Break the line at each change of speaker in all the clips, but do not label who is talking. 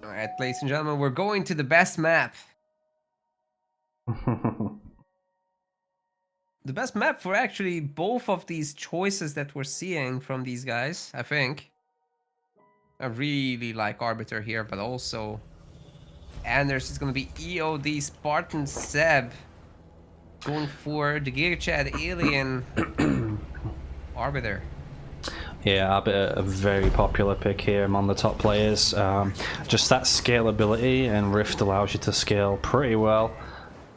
Alright, ladies and gentlemen, we're going to the best map. The best map for actually both of these choices that we're seeing from these guys, I think. I really like Arbiter here, but also Anders is going to be EOD Spartan Seb going for the Giga Chad Alien Arbiter.
Yeah, Arbiter, a very popular pick here among the top players. Just that scalability, and Rift allows you to scale pretty well.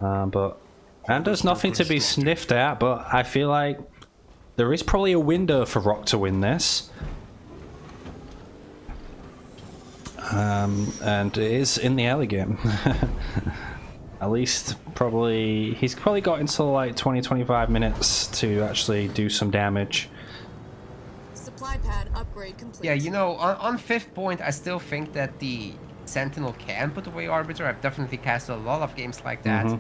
And there's nothing to be sniffed at, but I feel like there is probably a window for Rock to win this. And it is in the early game. At least he's probably got until like 20-25 minutes to actually do some damage.
Supply pad upgrade complete.
Yeah, you know, on 5th point, I still think that the Sentinel can put away Arbiter. I've definitely casted a lot of games like that.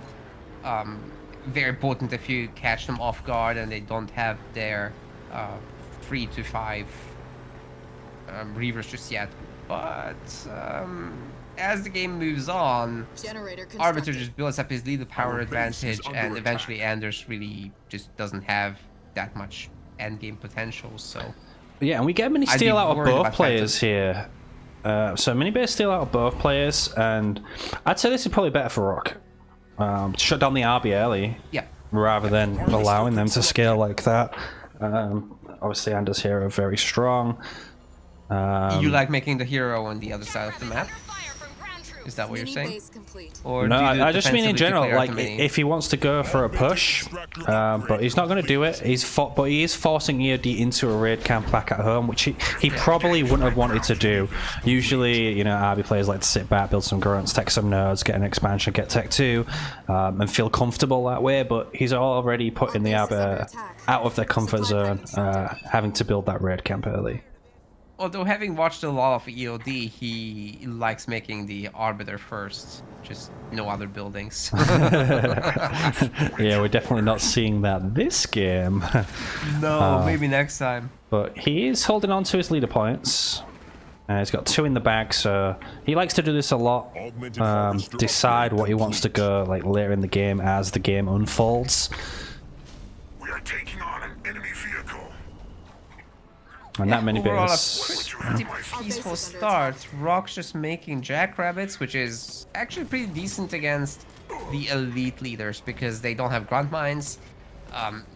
Very important if you catch them off guard and they don't have their 3 to 5 reavers just yet. But as the game moves on, Arbiter just builds up his lethal power advantage, and eventually Anders really just doesn't have that much endgame potential. So
yeah, and we get mini steal out of both players here. So mini base steal out of both players, and I'd say this is probably better for Rock. Shut down the RB early, rather than allowing them to scale like that. Obviously, Anders here are very strong.
You like making the hero on the other side of the map? Is that what you're saying? Or
no, I just mean in general, like if he wants to go for a push, but he's not going to do it. But he is forcing EOD into a raid camp back at home, which he probably wouldn't have wanted to do. Usually, you know, RB players like to sit back, build some grunts, tech some nodes, get an expansion, get tech 2, and feel comfortable that way. But he's already putting the RB out of their comfort zone, having to build that raid camp early.
Although having watched a lot of EOD, he likes making the Arbiter first, just no other buildings.
Yeah, we're definitely not seeing that this game.
No, maybe next time.
But he is holding on to his leader points. He's got 2 in the bag, so he likes to do this a lot. Decide what he wants to go like later in the game as the game unfolds.
We are taking on an enemy vehicle.
And that mini
base.
base.
Pretty peaceful start. Rock's just making jackrabbits, which is actually pretty decent against the elite leaders because they don't have grunt mines.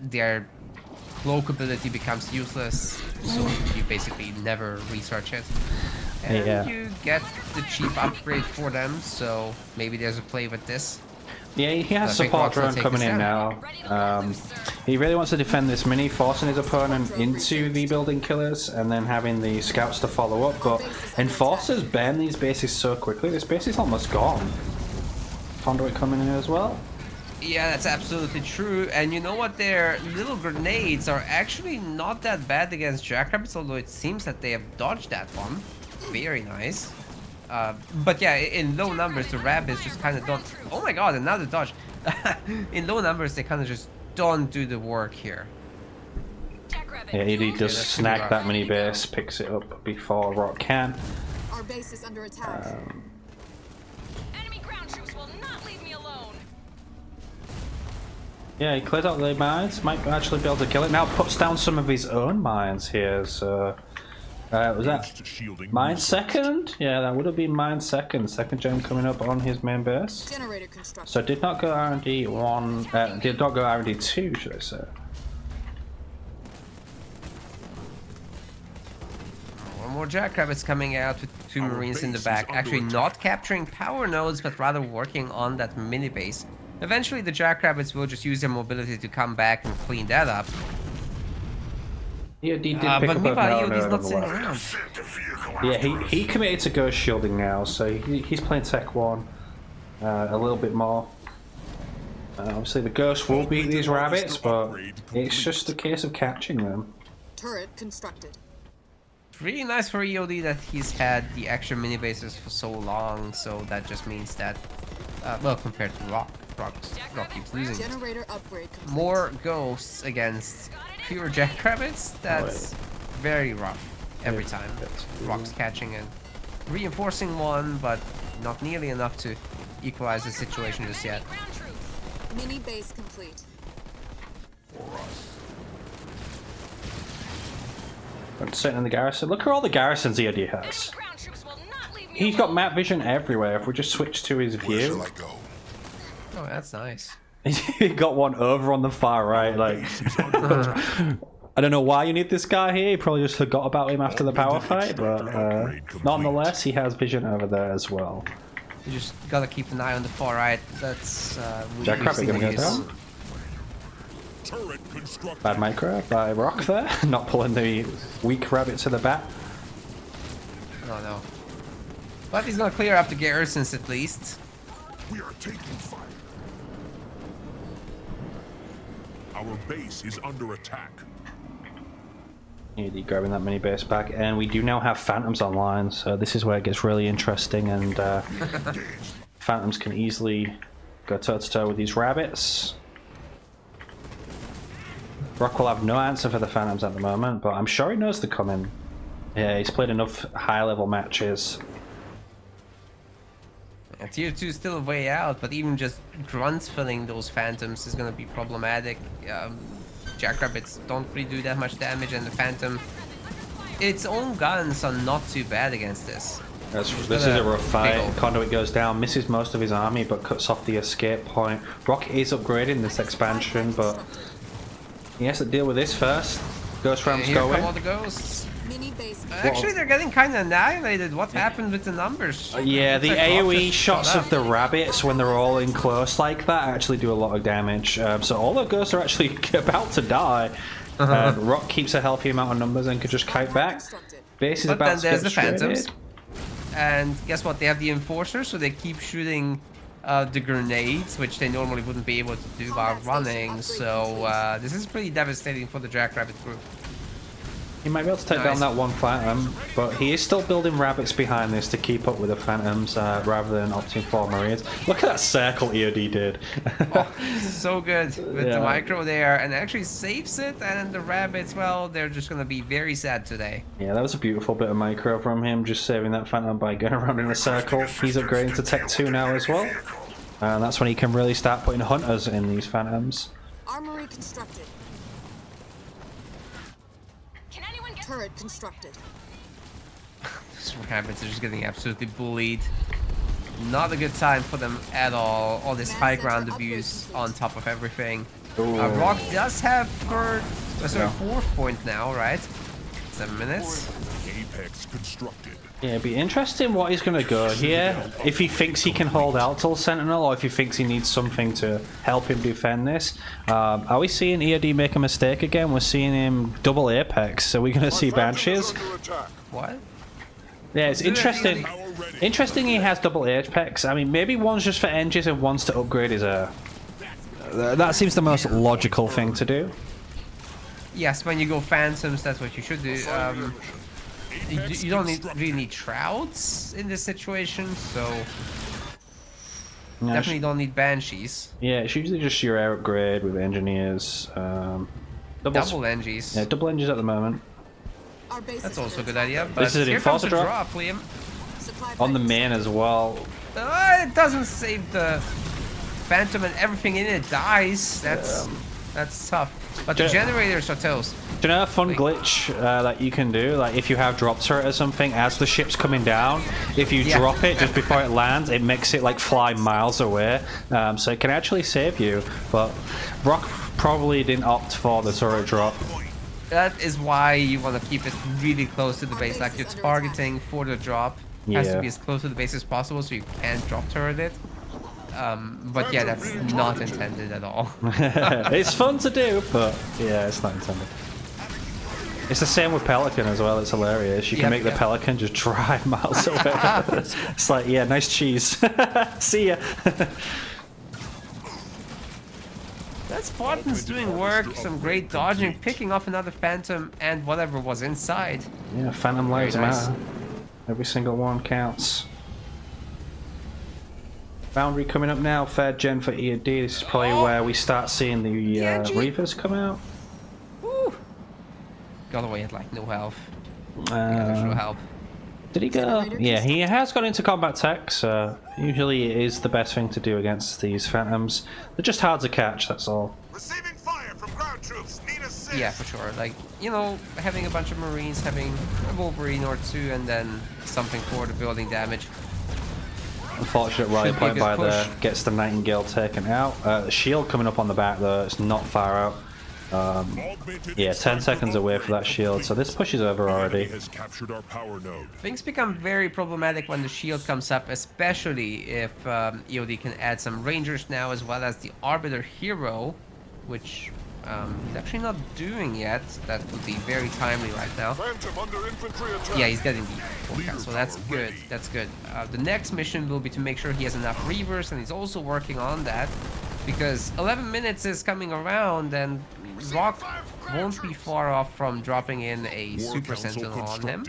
Their cloak ability becomes useless, so you basically never research it. And you get the cheap upgrade for them, so maybe there's a play with this.
Yeah, he has support drone coming in now. He really wants to defend this mini, forcing his opponent into the building killers and then having the scouts to follow up. But Enforcers burn these bases so quickly, this base is almost gone. Conduit coming in as well.
Yeah, that's absolutely true. And you know what? Their little grenades are actually not that bad against jackrabbits, although it seems that they have dodged that one. Very nice. But yeah, in low numbers, the rabbits just kind of don't... Oh my god, another dodge. In low numbers, they kind of just don't do the work here.
Yeah, he does snag that mini base, picks it up before Rock can.
Our base is under attack.
Enemy ground troops will not leave me alone.
Yeah, he clears out the mines, might actually be able to kill it. Now puts down some of his own mines here, so... was that mine second? Yeah, that would have been mine second. Second gen coming up on his main base. So did not go R&D 1, did not go R&D 2, should I say.
One more jackrabbits coming out with 2 marines in the back. Actually not capturing power nodes, but rather working on that mini base. Eventually the jackrabbits will just use their mobility to come back and clean that up.
Yeah, he did pick up a power node
not
on the
sitting
left.
around.
Yeah, he committed to ghost shielding now, so he's playing Tech 1 a little bit more. Obviously the ghost will beat these rabbits, but it's just a case of catching them.
Turret constructed.
Really nice for EOD that he's had the extra mini bases for so long, so that just means that, well, compared to Rock keeps losing.
Generator upgrade complete.
More ghosts against fewer jackrabbits. That's very rough every time. Rock's catching it. reinforcing one, but not nearly enough to equalize the situation just yet.
Ground troops.
Mini base complete.
I'm sitting in the garrison. Look at all the garrisons EOD has.
Ground troops will not leave me
He's got
alone.
map vision everywhere. If we just switch to his
Where
view,
shall I go?
Oh, that's nice.
he got one over on the far right. Like, I don't know why you need this guy here. You probably just forgot about him after the power fight, but nonetheless, he has vision over there as well.
You just gotta keep an eye on the far right. That's
Jackrabbit gonna go down.
Turret constructed.
Bad micro by Rock there, not pulling the weak rabbit to the back.
Oh no. But he's gonna clear up the garrisons at least.
We are taking fire. Our base is under attack.
EOD grabbing that mini base back, and we do now have Phantoms online, so this is where it gets really interesting, and Phantoms can easily go toe-to-toe with these rabbits. Rock will have no answer for the Phantoms at the moment, but I'm sure he knows they're coming. Yeah, he's played enough high-level matches.
Yeah, tier 2 is still a way out, but even just grunts filling those Phantoms is gonna be problematic. Jackrabbits don't really do that much damage, and the Phantom, its own guns are not too bad against this.
This is a rough fight. Conduit goes down, misses most of his army, but cuts off the escape point. Rock is upgrading this expansion, but he has to deal with this first. Ghost Rams
Here
go
come
in.
all the ghosts.
Mini base.
Actually, they're getting kind of annihilated. What happened with the numbers?
Yeah,
Looks
the
like Rock
AoE
just
shots
shot
of the rabbits when they're all in close like that actually do a lot of damage. So all the ghosts are actually about to die. Rock keeps a healthy amount of numbers and could just kite back. Base is
But
about
then
to
there's
get
the Phantoms.
shredded.
And guess what? They have the Enforcers, so they keep shooting the grenades, which they normally wouldn't be able to do while running. So this is pretty devastating for the Jackrabbit group.
He might be able to take down that one Phantom, but he is still building rabbits behind this to keep up with the Phantoms rather than opting for Marines. Look at that circle EOD did.
So good with the micro there, and actually saves it. And the rabbits, well, they're just gonna be very sad today.
Yeah, that was a beautiful bit of micro from him, just saving that Phantom by going around in a circle. He's upgrading to Tech 2 now as well. And that's when he can really start putting hunters in these Phantoms.
Armory constructed.
Can anyone get
Turret constructed.
These rabbits are just getting absolutely bullied. Not a good time for them at all. All this high ground abuse on top of everything. Rock does have fourth point now, right? 7 minutes.
Apex constructed.
Yeah, it'd be interesting what he's going to go here. If he thinks he can hold out till Sentinel, or if he thinks he needs something to help him defend this. Are we seeing EOD make a mistake again? We're seeing him double Apex. Are we going to see Banshees?
What?
Yeah, it's interesting. Interesting he has double Apex. I mean, maybe one's just for engines and one's to upgrade his air. That seems the most logical thing to do.
Yes, when you go Phantoms, that's what you should do. You don't really need Shrouds in this situation, so
No,
definitely don't need Banshees.
Yeah, it's usually just your air upgrade with engineers.
Double Engies.
Yeah, double engines at the moment.
Our base
That's
is
also a
under
good idea.
attack.
But
This is an
here comes the
enforcer
drop,
drop?
Liam.
Supply
On the
package.
main as well.
It doesn't save the Phantom, and everything in it dies. That's tough. But the generators are toast.
Do you know a fun glitch that you can do? Like if you have drop turret or something, as the ship's coming down, if you drop it just before it lands, it makes it like fly miles away. So it can actually save you. But Rock probably didn't opt for the turret drop.
That is why you want to keep it really close to the base. Like you're targeting for the drop. Has to be as close to the base as possible, so you can't drop turret it. But yeah, that's not intended at all.
It's fun to do, but yeah, it's not intended. It's the same with Pelican as well. It's hilarious. You can make the Pelican just drive miles away. It's like, yeah, nice cheese. See ya.
That Spartan's doing work, some great dodging, picking off another Phantom and whatever was inside.
Yeah, Phantom lives
nice.
matter. Every single one counts. Boundary coming up now, 3rd gen for EOD. This is probably where we start seeing the Reavers come out.
Woo. Got away at like no health. Yeah, there's no help.
Did he go? Yeah, he has got into combat tech, so usually it is the best thing to do against these phantoms. They're just hard to catch, that's all.
Receiving fire from ground troops. Need assist.
Yeah, for sure. Like, you know, having a bunch of Marines, having a Wolverine or two, and then something for the building damage.
Unfortunate rally
Should be a
point
good
by there.
push.
Gets the Nightingale taken out. The shield coming up on the back though, it's not far out. Yeah, 10 seconds away for that shield, so this push is over already.
Has captured our power node.
Things become very problematic when the shield comes up, especially if EOD can add some Rangers now, as well as the Arbiter Hero, which he's actually not doing yet. That would be very timely right now.
Phantom under infantry attack.
Yeah, he's getting the forecast, so that's good. That's good. The next mission will be to make sure he has enough Reavers, and he's also working on that, because 11 minutes is coming around, and Rock won't be far off from dropping in a Super Sentinel on him.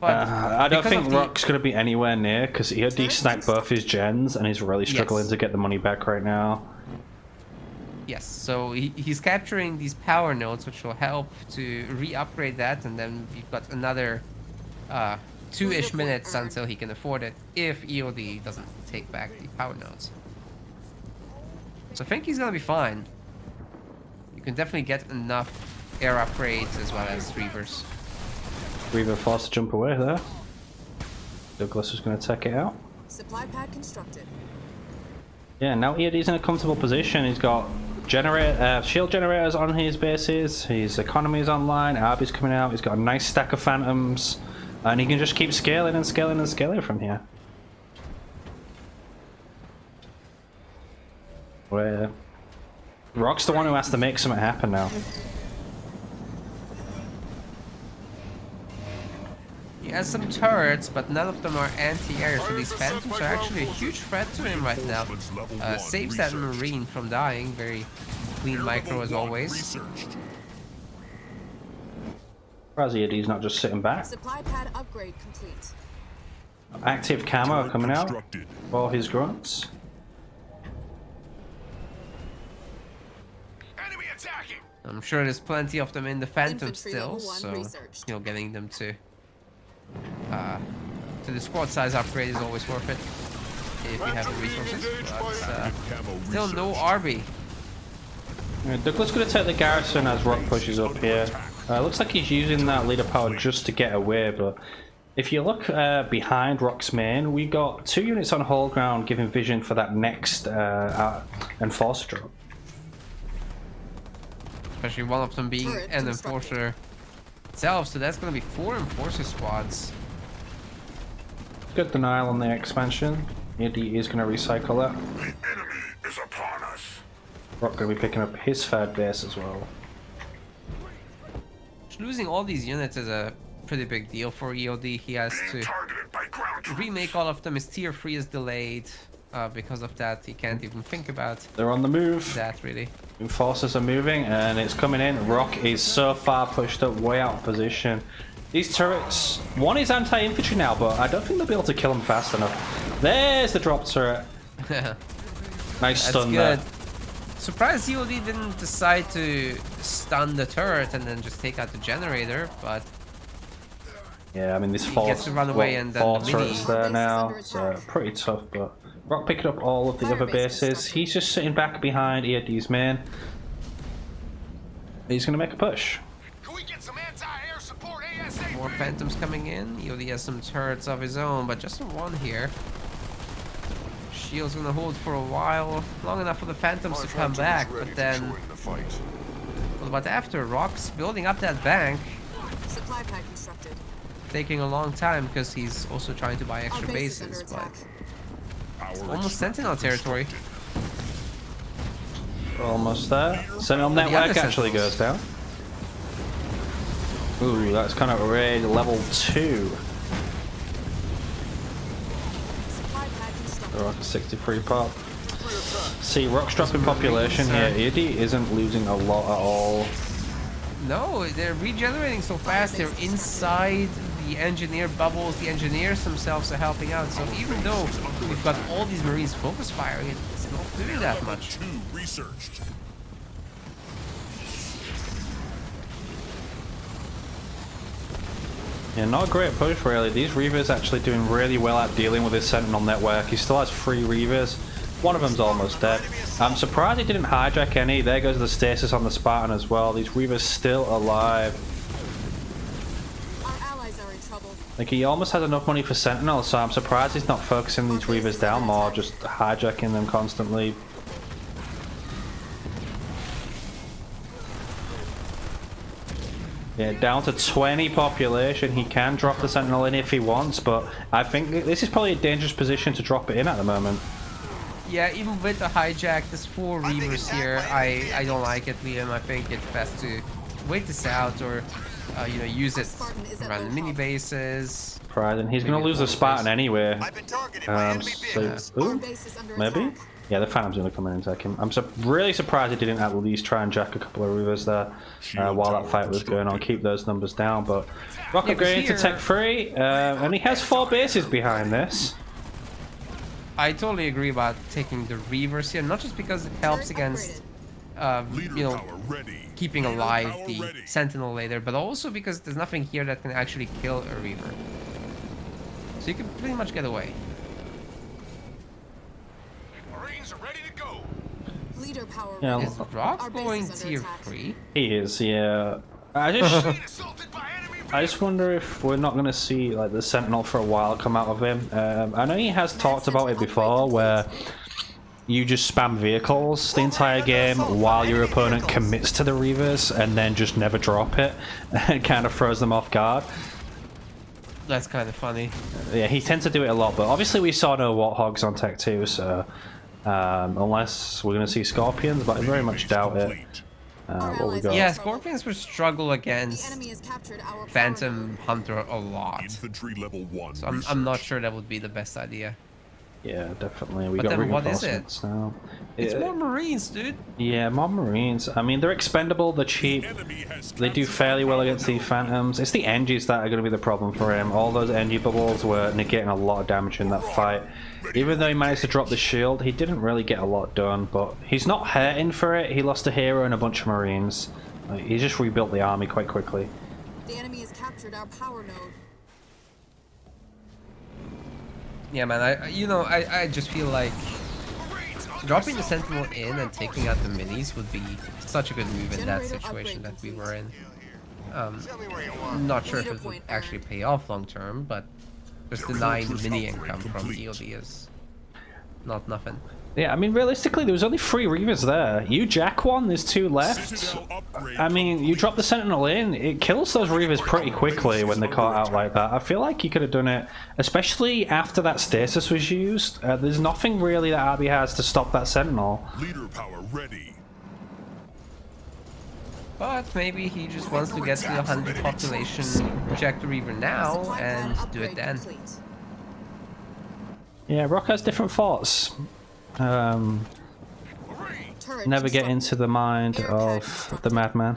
But
I don't
because
think
of the-
Rock's going to be anywhere near, because EOD sniped both his gens, and he's really struggling
Yes.
to get the money back right now.
Yes, so he's capturing these power nodes, which will help to re-upgrade that, and then we've got another 2-ish minutes until he can afford it, if EOD doesn't take back the power nodes. So I think he's gonna be fine. You can definitely get enough air upgrades as well as Reavers.
Reaver forced to jump away there. Douglas is going to take it out.
Supply pad constructed.
Yeah, now EOD's in a comfortable position. He's got shield generators on his bases, his economy is online, Arby's coming out, he's got a nice stack of phantoms, and he can just keep scaling and scaling and scaling from here. Where Rock's the one who has to make something happen now.
He has some turrets, but none of them are anti-air, so these phantoms are actually a huge threat to him right now. Saves that Marine from dying, very clean micro as always.
EOD's not just sitting back.
Supply pad upgrade complete.
Active camo coming out for his grunts.
Enemy attacking.
I'm sure there's plenty of them in the Phantom
Infantry
still,
level 1
so
researched.
you know, getting them to the squad size upgrade is always worth it if you have the resources. But still no RB.
Yeah, Douglas going to take the garrison as Rock pushes up here. Looks like he's using that leader power just to get away, but if you look behind Rock's main, we got 2 units on whole ground giving vision for that next enforcer drop.
Especially one of them being
Turret
an
constructed.
enforcer itself, so that's going to be 4 enforcer squads.
Good denial on the expansion. EOD is going to recycle that.
The enemy is upon us.
Rock going to be picking up his third base as well.
Losing all these units is a pretty big deal for EOD. He has
Being
to
targeted by ground troops.
remake all of them. His tier 3 is delayed. Because of that, he can't even think about
They're on the move.
that really.
Forces are moving and it's coming in. Rock is so far pushed up, way out of position. These turrets, one is anti-infantry now, but I don't think they'll be able to kill him fast enough. There's the drop turret. Nice stun
good.
there.
Surprised EOD didn't decide to stun the turret and then just take out the generator, but
Yeah, I mean, this
He
four,
gets to run away and then
four
the mini-
turrets there now, so pretty tough, but Rock picking up all of the other bases. He's just sitting back behind EOD's main. He's going to make a push.
Can we get some anti-air support ASAP?
more phantoms coming in. EOD has some turrets of his own, but just one here. Shield's gonna hold for a while, long enough for the phantoms to come back, but then... Well, but after Rock's building up that bank,
Supply pad constructed.
taking a long time because he's also trying to buy
Our
extra
base is under
bases, but
attack.
almost Sentinel territory.
Almost there. Sentinel
the other
network actually
Sentinels.
goes down. Ooh, that's kind of raid level 2.
Supply pad constructed.
Rock 63 pop. See, Rock's dropping population here. EOD isn't losing a lot at all.
No, they're regenerating so fast, they're inside the engineer bubbles, the engineers themselves are helping out, so even though we've got all these Marines focus firing, it's not doing that much.
Researched.
Yeah, not a great push really. These Reavers actually doing really well at dealing with his Sentinel network. He still has 3 Reavers. One of them's almost dead. I'm surprised he didn't hijack any. There goes the stasis on the Spartan as well. These Reavers still alive.
Our allies are in trouble.
Like, he almost has enough money for Sentinel, so I'm surprised he's not focusing these Reavers down more, just hijacking them constantly. Yeah, down to 20 population. He can drop the Sentinel in if he wants, but I think this is probably a dangerous position to drop it in at the moment.
Yeah, even with the hijack, there's 4 Reavers here. I don't like it, Liam. I think it's best to wait this out, or you know, use it around mini bases.
And he's going to lose the Spartan anyway. Ooh, maybe? Yeah, the Phantom's going to come in and attack him. I'm really surprised he didn't at least try and jack a couple of Reavers there while that fight was going on. Keep those numbers down, but Rock upgrading to Tech 3, and he has 4 bases behind this.
I totally agree about taking the Reavers here, not just because it helps against, you know, keeping alive the Sentinel later, but also because there's nothing here that can actually kill a Reaver. So you can pretty much get away.
Marines are ready to go.
Leader power.
Yeah,
ready.
Is Rock
Our base
going
is under
tier
attack.
3?
He is, yeah. I just wonder if we're not going to see like the Sentinel for a while come out of him. I know he has talked about it before, where you just spam vehicles the entire game while your opponent commits to the Reavers and then just never drop it. It kind of throws them off guard.
That's kind of funny.
Yeah, he tends to do it a lot, but obviously we saw no Warthogs on Tech 2, so unless we're going to see Scorpions, but I very much doubt it. What we got?
Yeah, Scorpions would struggle
The
against
enemy has captured our
Phantom Hunter a lot.
Infantry level 1.
So I'm not sure that would be the best idea.
Yeah, definitely. We
But
got
then what is it?
reinforcements now.
It's more Marines, dude.
Yeah, more Marines. I mean, they're expendable, they're cheap. They do fairly well against these Phantoms. It's the Engies that are going to be the problem for him. All those Engie bubbles were negating a lot of damage in that fight. Even though he managed to drop the shield, he didn't really get a lot done, but he's not hurting for it. He lost a hero and a bunch of Marines. He just rebuilt the army quite quickly.
The enemy has captured our power node.
Yeah, man. I just feel like dropping the Sentinel in and taking out the minis would be such a good move in that situation that we were in. Not sure if it would actually pay off long term, but just denying the mini income from EOD is not nothing.
Yeah, I mean, realistically, there was only 3 Reavers there. You jack one, there's 2 left. I mean, you drop the Sentinel in, it kills those Reavers pretty quickly when they're caught out like that. I feel like you could have done it, especially after that stasis was used. There's nothing really that RB has to stop that Sentinel.
Leader power ready.
But maybe he just wants to get to the 100 population, reject the Reaver now,
Supply
and
plan
do it
upgrade
then.
complete.
Yeah, Rock has different thoughts.
Turret
Never get
constructed.
into the mind
Air
of
pad
the madman.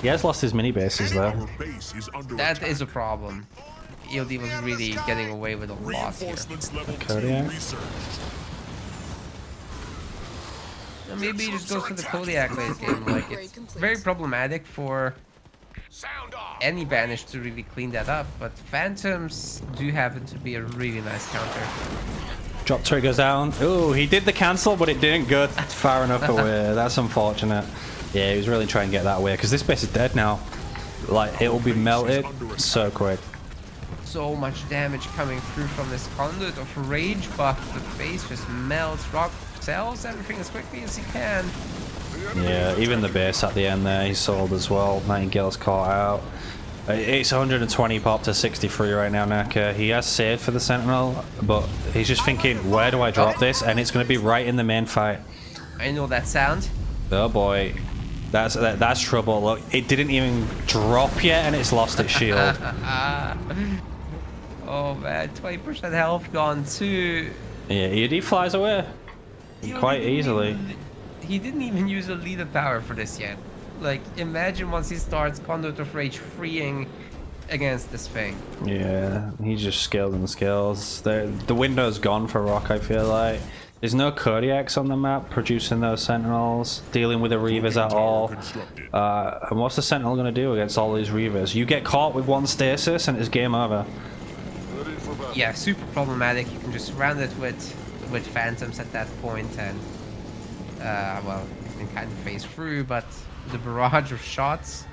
He has lost his mini bases though.
Our base is under
That
attack.
is a problem. EOD was really getting away with a lot here.
Reinforcements level 2
Kodiak.
researched.
And maybe he just goes for the Kodiak late game. Like, it's very problematic for
Sound off.
any banish to really clean that up, but Phantoms do happen to be a really nice counter.
Drop turret goes down. Ooh, he did the cancel, but it didn't go far enough away. That's unfortunate. Yeah, he was really trying to get that way because this base is dead now. Like, it will be melted so quick.
So much damage coming through from this conduit of rage buff. The base just melts. Rock sells everything as quickly as he can.
Yeah, even the base at the end there, he sold as well. Nightingale's caught out. It's 120 pop to 63 right now, Naka. He has saved for the Sentinel, but he's just thinking, where do I drop this? And it's going to be right in the main fight.
I know that sound.
Oh boy. That's trouble. Look, it didn't even drop yet and it's lost its shield.
Oh man, 20% health gone too.
Yeah, EOD flies away. Quite easily.
He didn't even use a leader power for this yet. Like, imagine once he starts Conduit of Rage freeing against this thing.
Yeah, he just scaled and scales. The window's gone for Rock, I feel like. There's no Kodiaks on the map producing those Sentinels, dealing with the Reavers at all. And what's the Sentinel going to do against all these Reavers? You get caught with one stasis and it's game over.
Yeah, super problematic. You can just surround it with Phantoms at that point and, well, you can kind of phase through, but the barrage of shots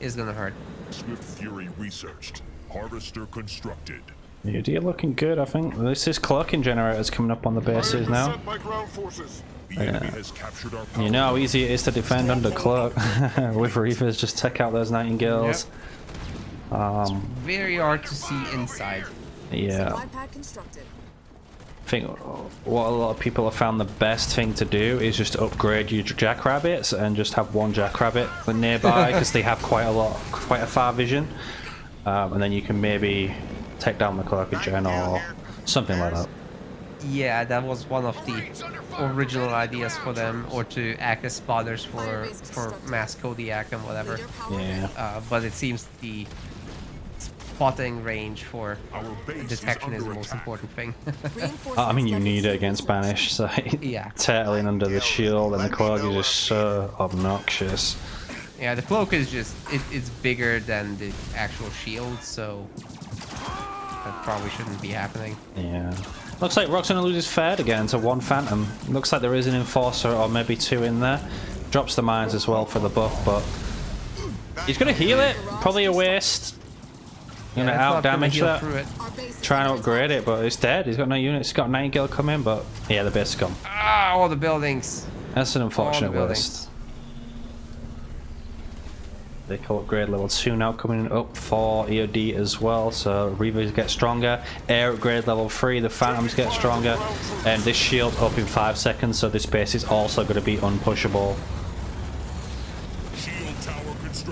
is going to hurt.
Swift Fury researched. Harvester constructed.
EOD looking good, I think. This is cloaking generators coming up on the bases now. You know how easy it is to defend under cloak with Reavers. Just take out those Nightingales.
Yep. Very hard to see inside.
Yeah. I think what a lot of people have found the best thing to do is just upgrade your Jackrabbits and just have one Jackrabbit nearby because they have quite a far vision, and then you can maybe take down the cloaking gen or something like that.
Yeah, that was one of the original ideas for them, or to act as spotters for mass Kodiak and whatever.
Yeah.
But it seems the spotting range for detection is the most important thing.
I mean, you need it against Banish, so
yeah.
turtling under the shield and the cloak is just so obnoxious.
Yeah, the cloak is just it's bigger than the actual shield, so that probably shouldn't be happening.
Yeah. Looks like Rock's gonna lose his Fed again to one Phantom. Looks like there is an Enforcer or maybe two in there. Drops the mines as well for the buff, but he's gonna heal it. Probably a waste. Gonna out damage that. Trying to upgrade it, but it's dead. He's got no units. He's got 9 gil coming, but yeah, the base is gone.
Ah, all the buildings.
That's an unfortunate waste. They call upgrade level 2 now coming up for EOD as well, so Reavers get stronger. Air upgrade level 3, the Phantoms get stronger, and this shield up in 5 seconds, so this base is also going to be unpushable.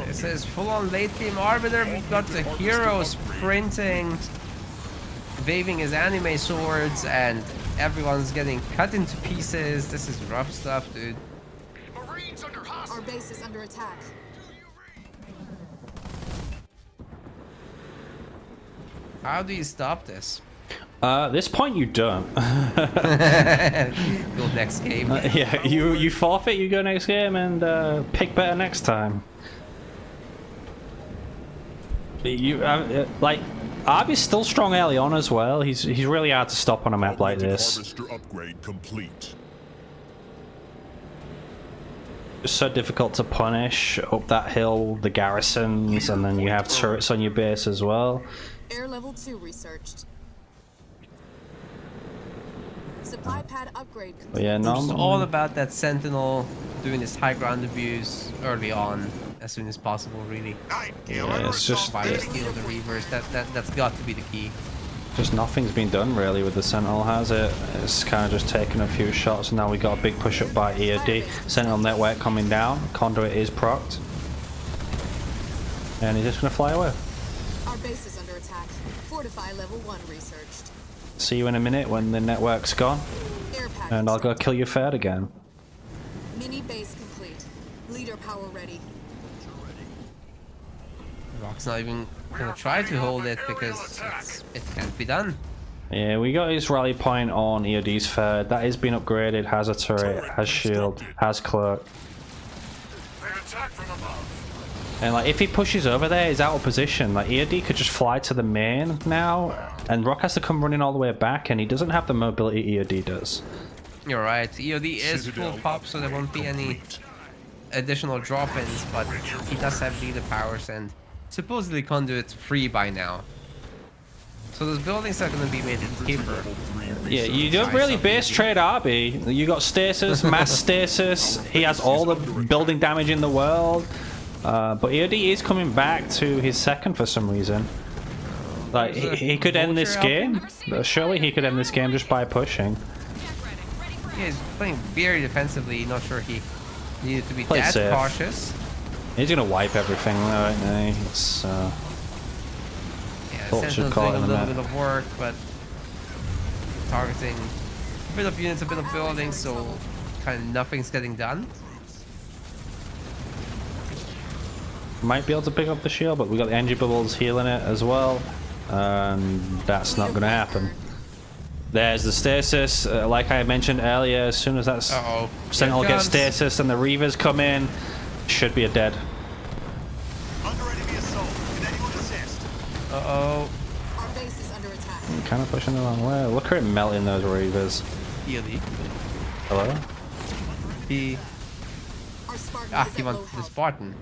It says full-on late-game Arbiter. We've got the hero sprinting, waving his anime swords, and everyone's getting cut into pieces. This is rough stuff, dude.
Our base is under attack.
How do you stop this?
At this point you don't.
Go next game.
Yeah, you forfeit, you go next game, and pick better next time. You like Arby's still strong early on as well. He's really hard to stop on a map like this.
Harvester upgrade complete.
It's so difficult to punish up that hill, the garrisons, and then you have turrets on your base as well.
Air level 2 researched. Supply pad upgrade complete.
But yeah, no,
it's all about that Sentinel doing this high ground abuse early on, as soon as possible, really.
Yeah, it's just
fire steal the Reavers. That's got to be the key.
Just nothing's been done really with the Sentinel, has it? It's kind of just taken a few shots, and now we got a big push up by EOD. Sentinel network coming down. Conduit is procced, and he's just gonna fly away.
Our base is under attack. Fortify level 1 researched.
See you in a minute when the network's gone, and I'll go kill your Fed again.
Mini base complete. Leader power ready.
Rock's not even gonna try to hold it because it can't be done.
Yeah, we got his rally point on EOD's Fed. That has been upgraded, has a turret, has shield, has cloak. And like, if he pushes over there, he's out of position. Like, EOD could just fly to the main now, and Rock has to come running all the way back, and he doesn't have the mobility EOD does.
You're right. EOD is full pop, so there won't be any additional drop-ins, but he does have leader powers, and supposedly Conduit's free by now. So those buildings are going to be made cheaper.
Yeah, you don't really base trade RB. You got stasis, mass stasis. He has all the building damage in the world. But EOD is coming back to his second for some reason. Like, he could end this game. Surely he could end this game just by pushing.
Yeah, he's playing very defensively. Not sure he needed to be that cautious.
He's gonna wipe everything though, right? It's
yeah, Sentinel's doing a little bit of work, but targeting a bit of units, a bit of buildings, so kind of nothing's getting done.
Might be able to pick up the shield, but we got the energy bubbles healing it as well, and that's not gonna happen. There's the stasis. Like I mentioned earlier, as soon as that Sentinel gets stasis and the Reavers come in, should be a dead.
Under enemy assault. Can anyone assist?
Our base is under attack.
Kind of pushing the wrong way. Look at it melting those Reavers.
EOD.
Hello?
Our Spartan
Ah,
is
he
at low
wants the
health.
Spartan.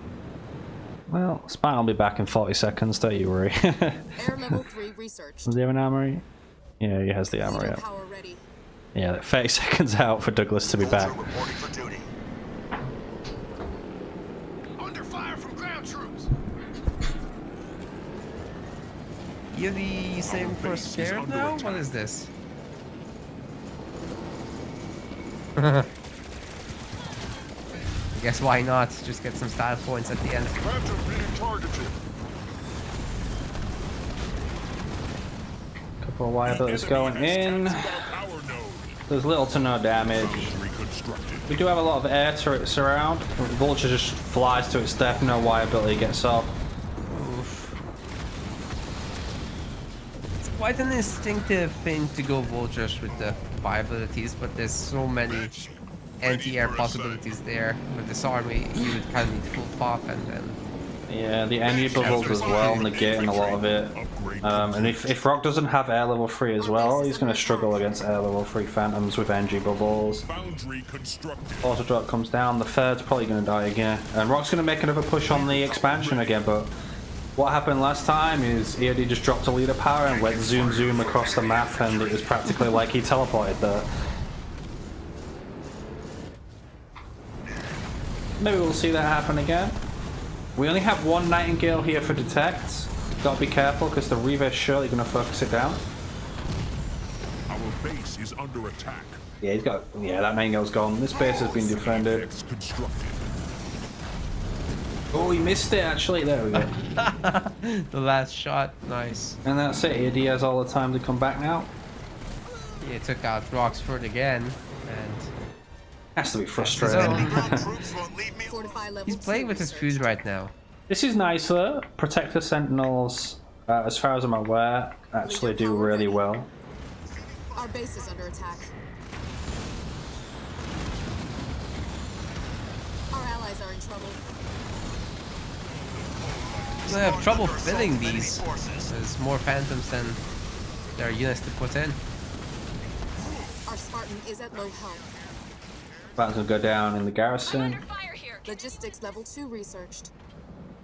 Well, Spartan will be back in 40 seconds, don't you worry.
Air level 3 researched.
Does he have an armory? Yeah, he has the armory
Leader
up.
power ready.
Yeah, 30 seconds out for Douglas to be back.
Soldier reporting for duty. Under fire from ground troops.
EOD saving for a spare now? What is this? I guess why not? Just get some style points at the end.
Phantom being targeted.
Couple of wire builders going in.
Power node.
There's little to no damage.
Reconstructed.
We do have a lot of air turrets around. Vulture just flies to its death, no wire ability gets off.
Oof. It's quite an instinctive thing to go vultures with the viabilities, but there's so many anti-air possibilities there. With this army, you would kind of need full pop and then...
Yeah, the enemy bubbles as well, negating a lot of it. And if Rock doesn't have air level 3 as well, he's going to struggle against air level 3 Phantoms with NG bubbles.
Boundary constructed.
Auto drop comes down, the third's probably going to die again. And Rock's going to make another push on the expansion again, but what happened last time is EOD just dropped a leader power and went zoom across the map, and it was practically like he teleported there. Maybe we'll see that happen again. We only have one Nightingale here for detect. Gotta be careful because the Reaver's surely gonna focus it down.
Our base is under attack.
Yeah, he's got. Yeah, that Nightingale's gone. This base has been defended.
Constructed.
Oh, he missed it actually. There we go.
The last shot, nice.
And that's it. EOD has all the time to come back now.
He took out Roxford again, and
Has to be frustrating.
Fortify level
he's playing
2
with his
researched.
food right now.
This is nice though. Protector Sentinels, as far as I'm aware, actually do really well.
Our base is under attack. Our allies are in trouble.
They have trouble filling these. There's more Phantoms than there are units to put in.
Our Spartan is at low health.
That's gonna go down in the garrison.
Under fire here.
Logistics level 2 researched.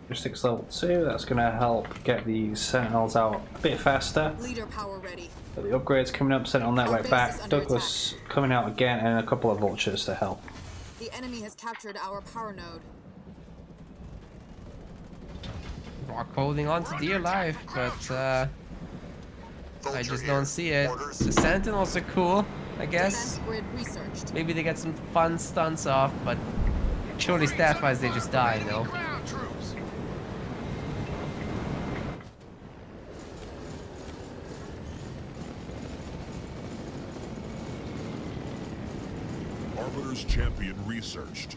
Logistics level 2, that's gonna help get the Sentinels out a bit faster.
Leader power ready.
But the upgrades coming up, Sentinel network
base is
back,
under
Douglas coming out again, and a couple of vultures to help.
The enemy has captured our power node.
Rock holding on to dear life, but I just don't see it. The Sentinels are cool, I guess.
Defense grid researched.
Maybe they get some fun stunts off, but surely stat-wise they just die, you know?
Ground troops. Arbiter's champion researched.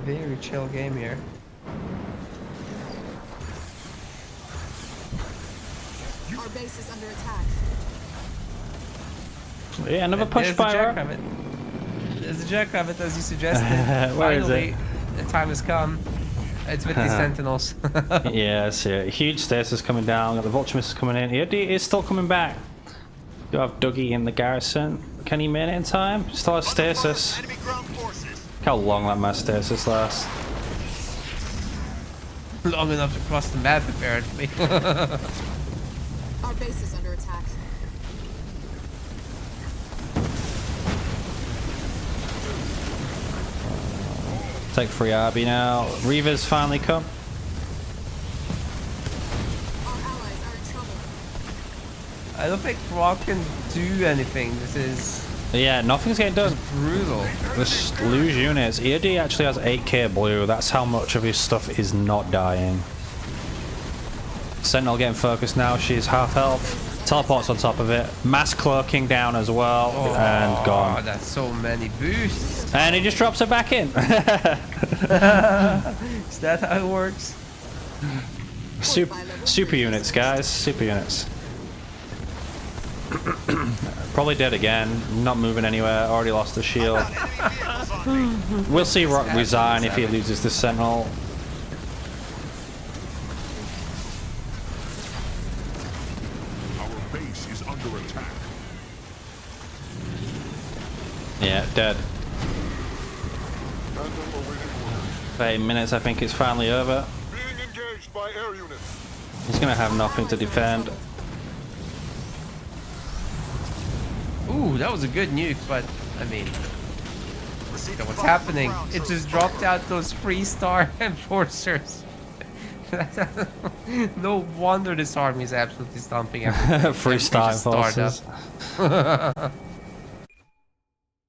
Very chill game here.
Our base is under attack.
Yeah, another push
There's the
fire.
Jackrabbit. There's the Jackrabbit, as you suggested.
Where is
Finally, the time has come. It's with the Sentinels.
Yes, yeah. Huge stasis coming down. Got the vulture missiles coming in. EOD is still coming back. You have Dougie in the garrison. Can he make it in time? Still has stasis.
Enemy ground forces.
Look how long that mass stasis lasts.
Long enough to cross the map, apparently.
Our base is under attack.
Take free RB now. Reavers finally come.
Our allies are in trouble.
I don't think Rock can do anything. This is
Yeah, nothing's getting done.
brutal.
Just lose units. EOD actually has 8k blue. That's how much of his stuff is not dying. Sentinel getting focused now. She's half health. Teleports on top of it. Mass cloaking down as well. And
Oh,
gone.
that's so many boosts.
And he just drops her back in.
Is that how it works?
Super units, guys. Super units. Probably dead again. Not moving anywhere. Already lost the shield. We'll see Rock resign if he loses the Sentinel.
Our base is under attack.
Yeah, dead. 8 minutes, I think it's finally over.
Being engaged by air units.
He's gonna have nothing to defend.
Ooh, that was a good nuke, but I mean, look at what's happening. It just dropped out those 3-star enforcers. No wonder this army is absolutely stomping everything.
3-star enforcers.